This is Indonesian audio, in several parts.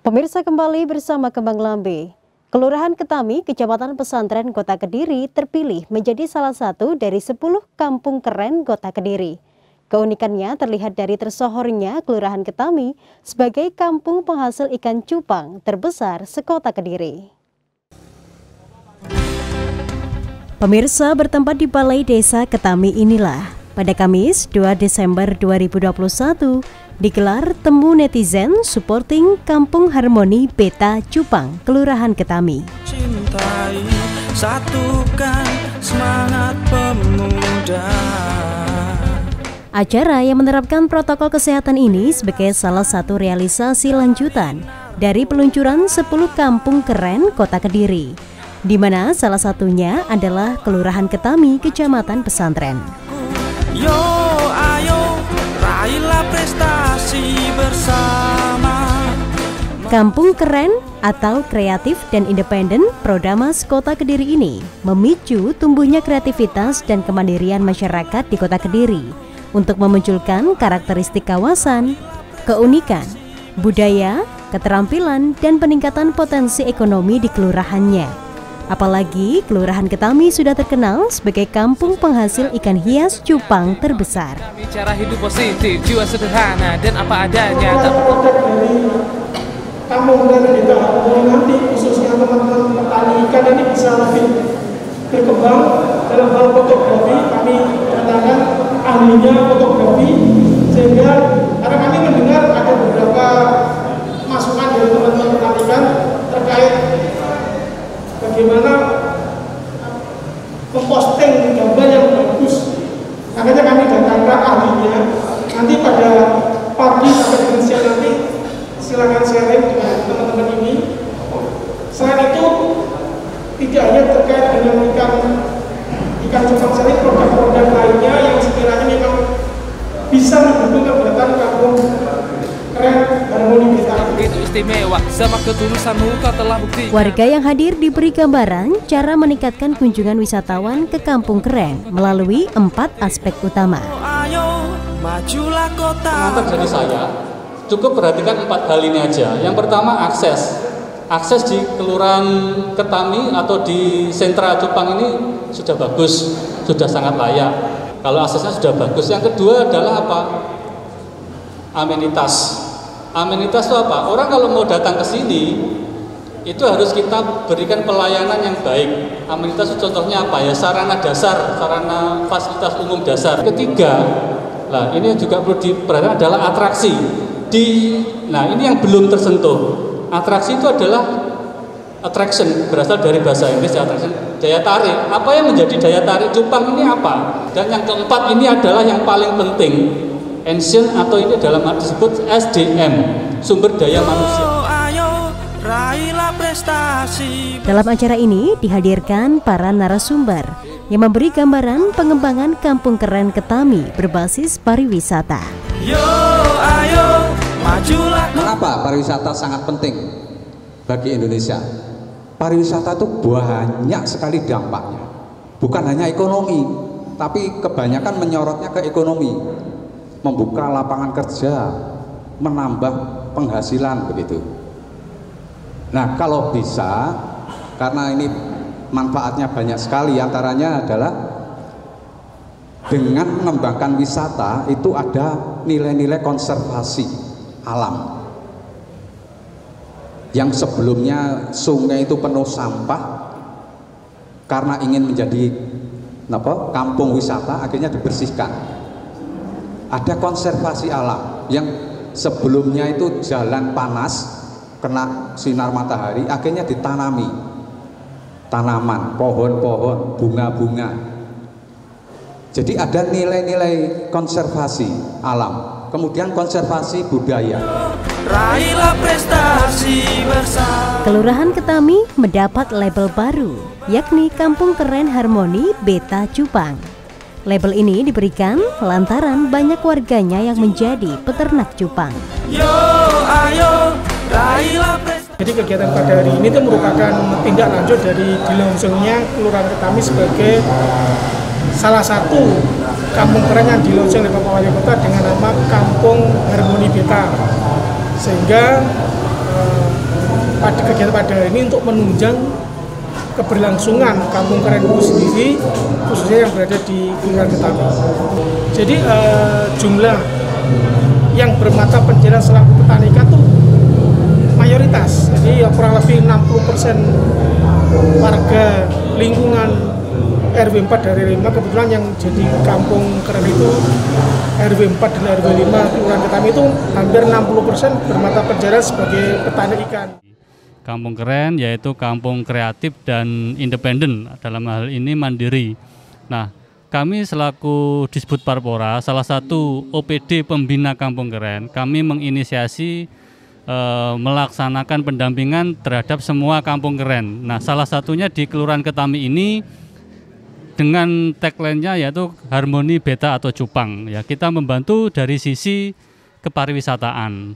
Pemirsa, kembali bersama Kembang Lambe. Kelurahan Ketami, Kecamatan Pesantren, Kota Kediri terpilih menjadi salah satu dari 10 kampung keren Kota Kediri. Keunikannya terlihat dari tersohornya Kelurahan Ketami sebagai kampung penghasil ikan cupang terbesar sekota Kediri. Pemirsa, bertempat di Balai Desa Ketami inilah pada Kamis 2 Desember 2021 digelar temu netizen supporting Kampung Harmoni Beta Cupang, Kelurahan Ketami. Cintai, satukan semangat pemuda. Acara yang menerapkan protokol kesehatan ini sebagai salah satu realisasi lanjutan dari peluncuran 10 kampung keren Kota Kediri, di mana salah satunya adalah Kelurahan Ketami, Kecamatan Pesantren. Yo, ayo, raihlah prestasi bersama. Kampung keren atau kreatif dan independen Prodamas Kota Kediri ini memicu tumbuhnya kreativitas dan kemandirian masyarakat di Kota Kediri untuk memunculkan karakteristik kawasan, keunikan, budaya, keterampilan, dan peningkatan potensi ekonomi di kelurahannya. Apalagi Kelurahan Ketami sudah terkenal sebagai kampung penghasil ikan hias cupang terbesar. Cara hidup positif, jiwa sederhana dan apa adanya. Kampung dan Beta Harmoni nanti khususnya teman-teman petani ikan ini bisa lebih berkembang dalam hal fotografi. Kami datangkan ahlinya fotografi, sehingga karena kami mendengar ada beberapa masukan dari teman-teman petani ikan terkait bagaimana memposting gambar yang bagus. Makanya kami datangkan ahlinya. Nanti pada pagi sampai dengan siang nanti silakan sharing dengan teman-teman ini. Selain itu, tidak hanya terkait dengan ikan cupang saja, produk-produk lainnya yang sekiranya memang bisa mendukung kegiatan kampung keren Harmoni Beta. Itu istimewa, sama ketulusanmu kau telah bukti. Warga yang hadir diberi gambaran cara meningkatkan kunjungan wisatawan ke kampung keren melalui 4 aspek utama. Ayo, majulah kota. Pengantar dari saya cukup perhatikan 4 hal ini aja. Yang pertama, akses di Kelurahan Ketami atau di sentra cupang ini sudah bagus, sudah sangat layak. Kalau aksesnya sudah bagus. Yang kedua adalah apa? Amenitas itu apa? Orang kalau mau datang ke sini itu harus kita berikan pelayanan yang baik. Amenitas itu contohnya apa ya? Sarana dasar, sarana fasilitas umum dasar. Ketiga, nah ini juga perlu diperhatikan adalah atraksi. Nah ini yang belum tersentuh. Atraksi itu adalah attraction, berasal dari bahasa Inggris attraction, daya tarik. Apa yang menjadi daya tarik cupang ini apa? Dan yang keempat ini adalah yang paling penting, ancient atau ini dalam arti disebut SDM, sumber daya manusia. Ayo, raihlah prestasi. Dalam acara ini dihadirkan para narasumber yang memberi gambaran pengembangan kampung keren Ketami berbasis pariwisata. Yo, ayo, majulah. Mengapa pariwisata sangat penting bagi Indonesia? Pariwisata itu banyak sekali dampaknya. Bukan hanya ekonomi, tapi kebanyakan menyorotnya ke ekonomi. Membuka lapangan kerja, menambah penghasilan begitu. Nah, kalau bisa, karena ini manfaatnya banyak sekali, antaranya adalah dengan mengembangkan wisata itu ada nilai-nilai konservasi alam. Yang sebelumnya sungai itu penuh sampah, karena ingin menjadi kampung wisata akhirnya dibersihkan. Ada konservasi alam yang sebelumnya itu jalan panas kena sinar matahari, akhirnya ditanami tanaman, pohon-pohon, bunga-bunga. Jadi ada nilai-nilai konservasi alam. Kemudian konservasi budaya. Raihlah prestasi bersama. Kelurahan Ketami mendapat label baru, yakni Kampung Keren Harmoni Beta Cupang. Label ini diberikan lantaran banyak warganya yang menjadi peternak cupang. Yo, ayo, raihlah prestasi. Jadi kegiatan pada hari ini itu merupakan tindak lanjut dari dilangsungnya Kelurahan Ketami sebagai salah satu kampung keren yang dilaunching oleh Bapak Wali Kota dengan nama Kampung Harmoni Beta, sehingga pada kegiatan pada hari ini untuk menunjang keberlangsungan Kampung Keren itu sendiri, khususnya yang berada di Kelurahan Ketami. Jadi jumlah yang bermata pencarian selaku petani ikan itu mayoritas, jadi ya kurang lebih 60% warga lingkungan RW 4 dari 5, kebetulan yang jadi Kampung Keren itu RW 4 dan RW 5 Kelurahan Ketami itu hampir 60% bermata pencarian sebagai petani ikan. Kampung Keren yaitu kampung kreatif dan independen, dalam hal ini mandiri. Nah, kami selaku Disbud Parpora, salah satu OPD pembina Kampung Keren, kami menginisiasi melaksanakan pendampingan terhadap semua kampung keren. Nah, salah satunya di Kelurahan Ketami ini dengan tagline-nya yaitu Harmoni Beta atau Cupang. Ya, kita membantu dari sisi kepariwisataan.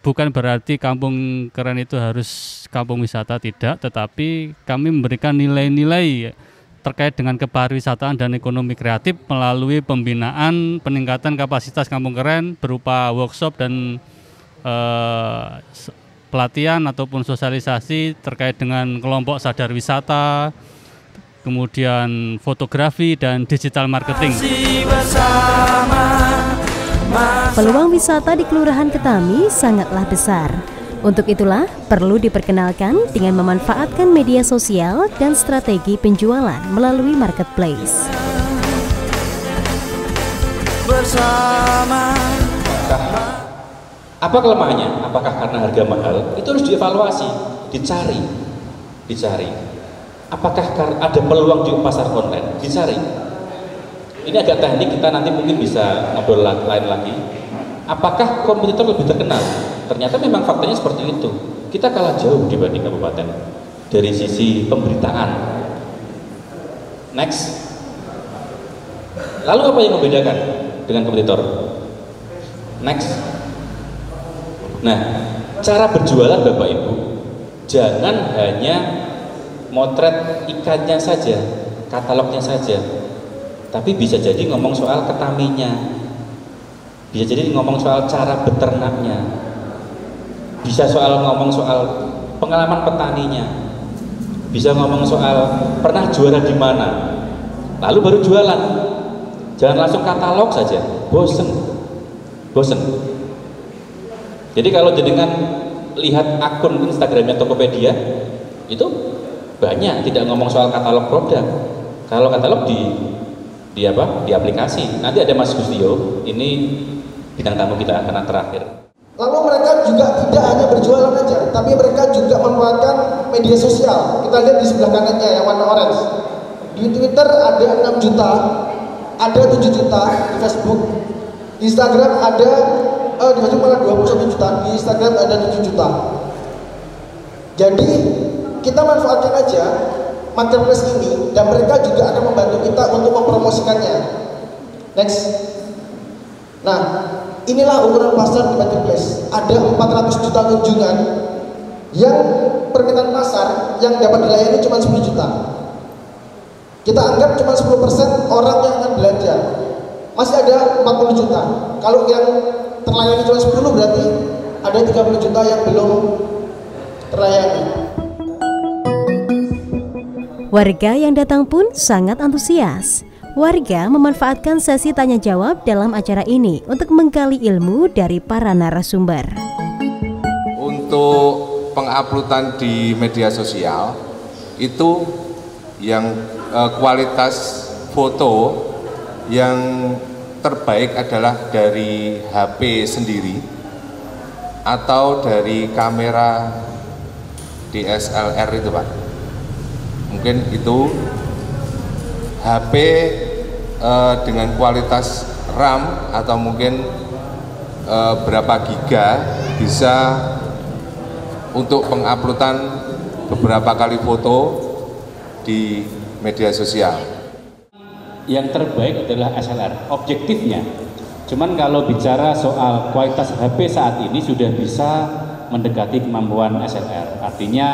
Bukan berarti kampung keren itu harus kampung wisata, tidak, tetapi kami memberikan nilai-nilai terkait dengan kepariwisataan dan ekonomi kreatif melalui pembinaan peningkatan kapasitas kampung keren berupa workshop dan pelatihan ataupun sosialisasi terkait dengan kelompok sadar wisata, kemudian fotografi dan digital marketing. Peluang wisata di Kelurahan Ketami sangatlah besar. Untuk itulah perlu diperkenalkan dengan memanfaatkan media sosial dan strategi penjualan melalui marketplace. Apa kelemahannya? Apakah karena harga mahal? Itu harus dievaluasi, dicari. Apakah ada peluang di pasar online? Dicari. Ini agak teknik, kita nanti mungkin bisa ngobrol lain lagi. Apakah kompetitor lebih terkenal? Ternyata memang faktanya seperti itu. Kita kalah jauh dibanding kabupaten dari sisi pemberitaan. Next. Lalu apa yang membedakan dengan kompetitor? Next. Nah, cara berjualan Bapak Ibu, jangan hanya motret ikannya saja, katalognya saja, tapi bisa jadi ngomong soal ketaminya, bisa jadi ngomong soal cara beternaknya, bisa ngomong soal pengalaman petaninya, bisa ngomong soal pernah juara di mana, lalu baru jualan. Jangan langsung katalog saja, bosen. Jadi kalau jenengan lihat akun Instagramnya Tokopedia, itu banyak tidak ngomong soal katalog produk. Kalau katalog di aplikasi. Nanti ada Mas Gustio, ini bintang tamu kita karena terakhir. Lalu mereka juga tidak hanya berjualan aja, tapi mereka juga memanfaatkan media sosial. Kita lihat di sebelah kanannya yang warna orange. Di Twitter ada 6 juta, ada 7 juta di Facebook. Di Instagram ada di Facebook malah 21 juta, di Instagram ada 7 juta. Jadi kita manfaatkan aja marketplace ini dan mereka juga akan membantu kita untuk mempromosikannya. Next. Nah, inilah ukuran pasar di marketplace. Ada 400 juta kunjungan yang permintaan pasar yang dapat dilayani cuma 10 juta. Kita anggap cuma 10% orang yang akan belanja. Masih ada 40 juta. Kalau yang terlayani cuma 10 berarti ada 30 juta yang belum terlayani. Warga yang datang pun sangat antusias. Warga memanfaatkan sesi tanya jawab dalam acara ini untuk menggali ilmu dari para narasumber. Untuk penguploadan di media sosial itu yang kualitas foto yang terbaik adalah dari HP sendiri atau dari kamera DSLR itu Pak. Mungkin itu HP dengan kualitas RAM atau mungkin berapa giga bisa untuk penguploadan beberapa kali foto di media sosial. Yang terbaik adalah SLR, objektifnya. Cuman kalau bicara soal kualitas HP saat ini sudah bisa mendekati kemampuan SLR. Artinya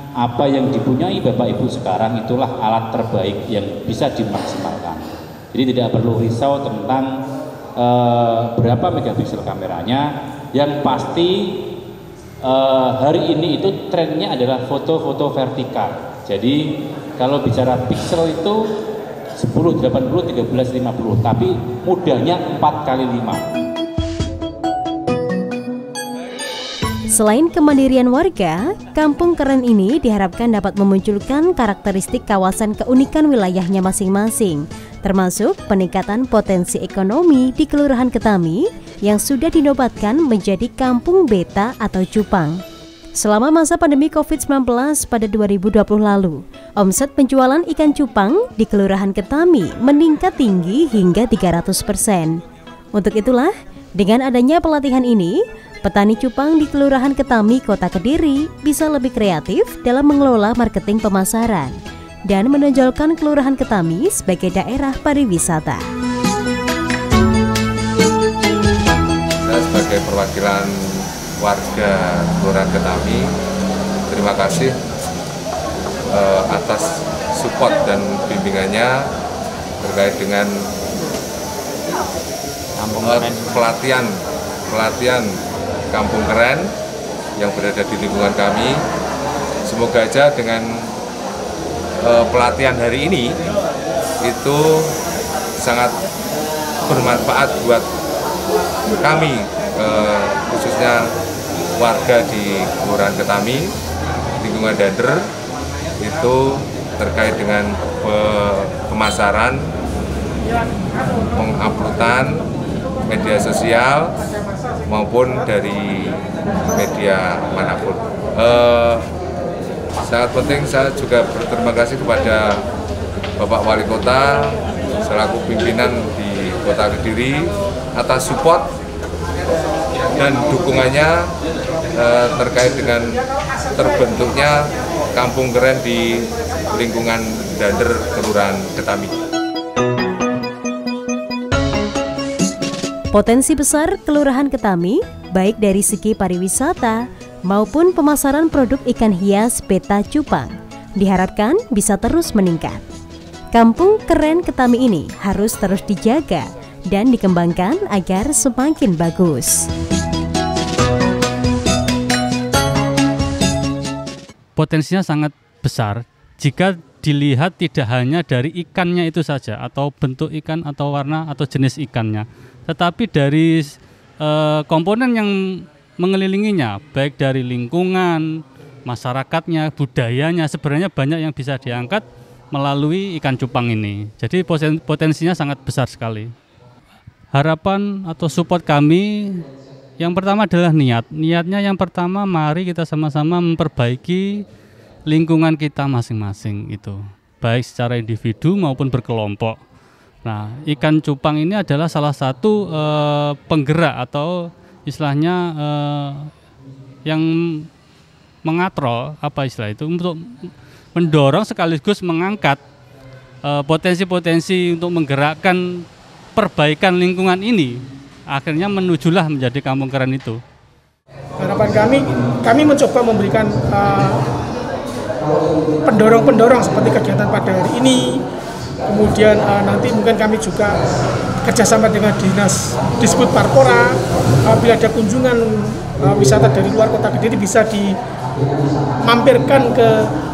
apa yang dipunyai Bapak Ibu sekarang itulah alat terbaik yang bisa dimaksimalkan. Jadi tidak perlu risau tentang berapa megapiksel kameranya, yang pasti hari ini itu trennya adalah foto-foto vertikal. Jadi kalau bicara piksel itu 10, 80, 13, 50, tapi mudahnya 4 kali 5. Selain kemandirian warga, kampung keren ini diharapkan dapat memunculkan karakteristik kawasan keunikan wilayahnya masing-masing, termasuk peningkatan potensi ekonomi di Kelurahan Ketami yang sudah dinobatkan menjadi kampung beta atau cupang. Selama masa pandemi COVID-19 pada 2020 lalu, omset penjualan ikan cupang di Kelurahan Ketami meningkat tinggi hingga 300%. Untuk itulah, dengan adanya pelatihan ini, petani cupang di Kelurahan Ketami, Kota Kediri bisa lebih kreatif dalam mengelola marketing pemasaran dan menonjolkan Kelurahan Ketami sebagai daerah pariwisata. Saya sebagai perwakilan warga Kelurahan Ketami, terima kasih atas support dan bimbingannya terkait dengan pelatihan Kampung Keren yang berada di lingkungan kami. Semoga aja dengan pelatihan hari ini itu sangat bermanfaat buat kami, khususnya warga di Kelurahan Ketami, lingkungan Dander, itu terkait dengan pemasaran, penguploadan media sosial maupun dari media manapun. Sangat penting, saya juga berterima kasih kepada Bapak Wali Kota selaku pimpinan di Kota Kediri atas support dan dukungannya terkait dengan terbentuknya Kampung Keren di lingkungan Dander, Kelurahan Ketami. Potensi besar Kelurahan Ketami, baik dari segi pariwisata maupun pemasaran produk ikan hias beta cupang, diharapkan bisa terus meningkat. Kampung Keren Ketami ini harus terus dijaga dan dikembangkan agar semakin bagus. Potensinya sangat besar jika dilihat tidak hanya dari ikannya itu saja, atau bentuk ikan atau warna atau jenis ikannya, tetapi dari komponen yang mengelilinginya, baik dari lingkungan, masyarakatnya, budayanya, sebenarnya banyak yang bisa diangkat melalui ikan cupang ini. Jadi potensinya sangat besar sekali. Harapan atau support kami yang pertama adalah niat. Niatnya yang pertama, mari kita sama-sama memperbaiki lingkungan kita masing-masing itu, baik secara individu maupun berkelompok. Nah, ikan cupang ini adalah salah satu penggerak atau istilahnya yang mengatrol, apa istilah itu, untuk mendorong sekaligus mengangkat potensi-potensi untuk menggerakkan perbaikan lingkungan ini, akhirnya menujulah menjadi Kampung Keren itu. Harapan kami mencoba memberikan pendorong-pendorong seperti kegiatan pada hari ini. Kemudian nanti mungkin kami juga kerjasama dengan Dinas Disbud Parpora, bila ada kunjungan wisata dari luar Kota Kediri bisa dimampirkan ke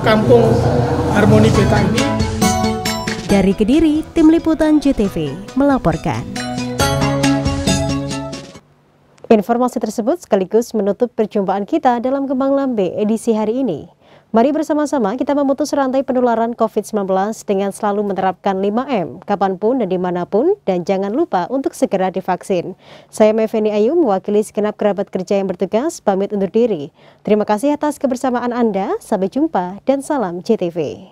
Kampung Harmoni Beta ini. Dari Kediri, Tim Liputan JTV melaporkan. Informasi tersebut sekaligus menutup perjumpaan kita dalam Kembang Lambe edisi hari ini. Mari bersama-sama kita memutus rantai penularan COVID-19 dengan selalu menerapkan 5M, kapanpun dan dimanapun, dan jangan lupa untuk segera divaksin. Saya Meveni Ayu, mewakili segenap kerabat kerja yang bertugas, pamit undur diri. Terima kasih atas kebersamaan Anda, sampai jumpa, dan salam JTV.